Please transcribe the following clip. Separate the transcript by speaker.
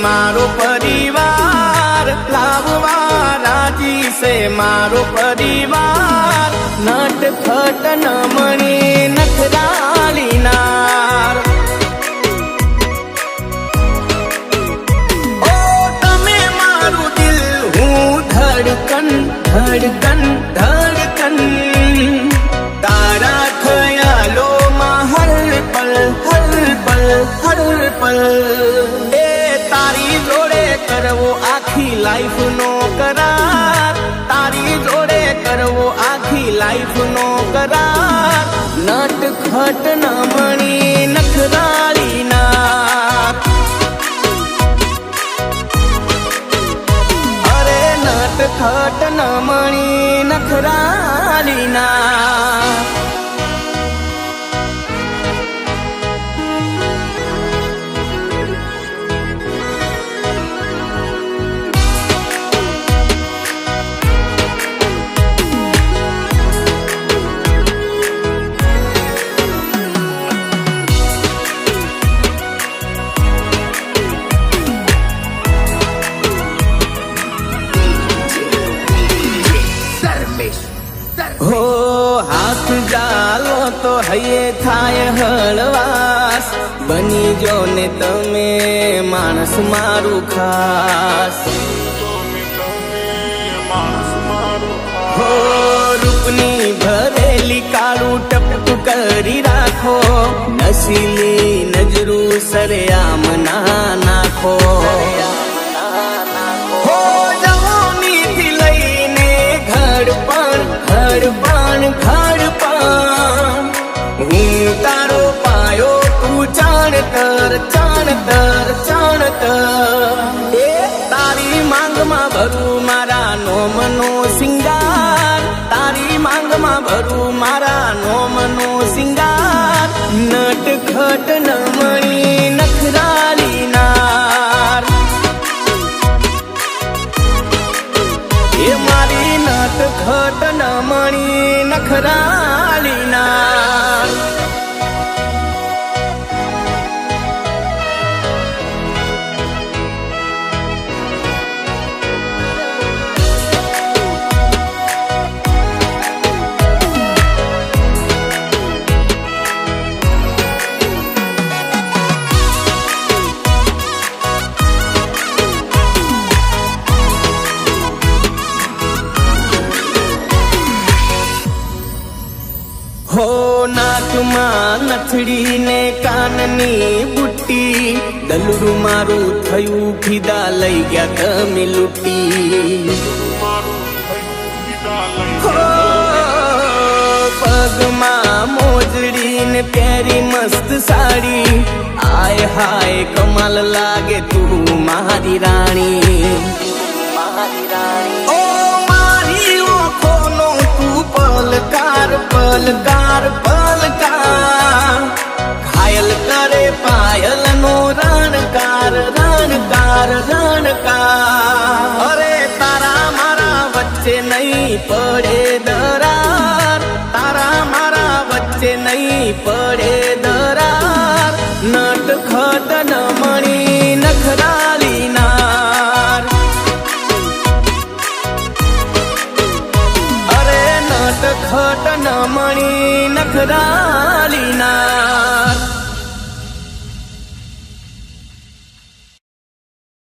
Speaker 1: मारो परिवार, लाववा राजी से मारो परिवार। नटखट नमणी नखराली नार, ओ तमे मारू दिल हूँ धड़कन धड़कन धड़कन। तारा ख्यालो में हर पल हर पल हर पल। ए तारी जोड़े करवो आखी लाइफ नो करार, तारी जोड़े करवो आखी लाइफ नो करार। नटखट नमणी नखराली नार, अरे नटखट नमणी नखराली नार। हो हाथ जालो तो हये थाय हळवास, बनी जो ने तमे मानस मारू खास। हो रूपनी भरेली काळू टपटू करी राखो, नशीली नजरू सरेआम ना नाखो। हो जवानी थी लईने घड़पण घड़पण घड़पण। हूँ तारो पायो तू चाणतर चाणतर चाणतर। ए तारी मांग में भरू मारा नोमनो सिंगार, तारी मांग में भरू मारा नोमनो सिंगार। नटखट नमणी नखराली नार, ए मारी नटखट नमणी नखराली नार। हो नाक में नथड़ी ने काननी बुट्टी, दलरू मारू थयू फीदा लई गया तमे लुटी। हो पग में मोजड़ी ने प्यारी मस्त साड़ी, आय हाय कमाल लागे तू मारी रानी मारी रानी। ओ मारी आँखों नो तू पलकार पलकार पलकार। घायल करे पायल नो रणकार रणकार रणकार। अरे तारा मारा वच्चे नहीं पड़े दरार, तारा मारा वच्चे नहीं पड़े दरार। नटखट नमणी नखराली नार, नटखट नमणी नखराली नार।